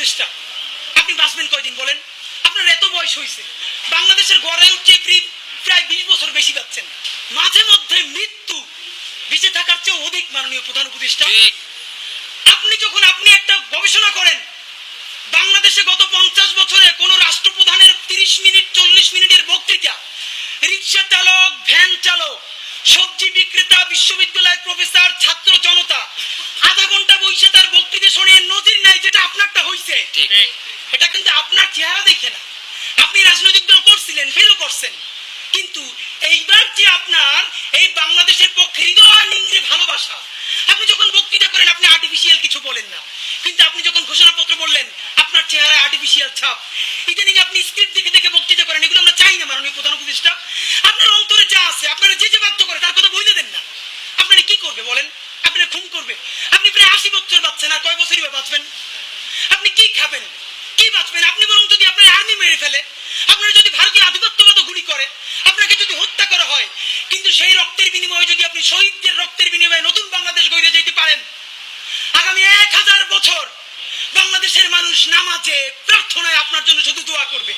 উপদেষ্টা, আপনি বাঁচবেন কয়দিন বলেন? আপনার এত বয়স হয়েছে, বাংলাদেশের গড়ে উঠছে প্রায় 20 বছর বেশি পাচ্ছেন। মাঝে মধ্যে মৃত্যু বেঁচে থাকার চেয়ে অধিক। মাননীয় প্রধান উপদেষ্টা, আপনি একটা গবেষণা করেন, বাংলাদেশে গত 50 বছরে কোন রাষ্ট্রপ্রধানের 30 মিনিট 40 মিনিটের বক্তৃতা, রিক্সা চালক, ভ্যান চালক, সবজি বিক্রেতা, বিশ্ববিদ্যালয়ের প্রফেসর, ছাত্র জনতা আধা ঘন্টা বসে তার বক্তৃতা শুনে নজির নাই, যেটা আপনারটা হইছে। এটা কিন্তু আপনার চেহারা দেখে না। আপনি রাজনৈতিক দল করছিলেন, ফেলও করছেন, কিন্তু এইবার যে আপনার এই বাংলাদেশের পক্ষে হৃদয় নিংড়ে ভালোবাসা, আপনি যখন বক্তৃতা করেন আপনি আর্টিফিশিয়াল কিছু বলেন না, কিন্তু আপনি যখন ঘোষণাপত্র বললেন আপনার চেহারায় আর্টিফিশিয়াল ছাপ। ইদানিং আপনি স্ক্রিপ্ট দেখে দেখে বক্তৃতা করেন, এগুলো আমরা চাই না। মাননীয় প্রধান উপদেষ্টা, আপনার অন্তরে যা আছে, আপনারা যে বাধ্য করে তার কথা বলে দেন না। আপনারা কি করবে বলেন? আপনারা খুন করবে? আপনি প্রায় 80 বছর বাঁচছেন, আর কয় বছরই বা বাঁচবেন? আপনি কি খাবেন, কি বাঁচবেন? আপনি বরং যদি আপনার আর্মি মেরে ফেলে, আপনারা যদি ভারতীয় আধিপত্যবাদ গুলি করে, আপনাকে যদি হত্যা করা হয়, কিন্তু সেই রক্তের বিনিময়ে যদি আপনি শহীদদের রক্তের বিনিময়ে নতুন বাংলাদেশ গড়ে যেতে পারেন, আগামী 1000 বছর বাংলাদেশের মানুষ নামাজে প্রার্থনায় আপনার জন্য শুধু দোয়া করবে।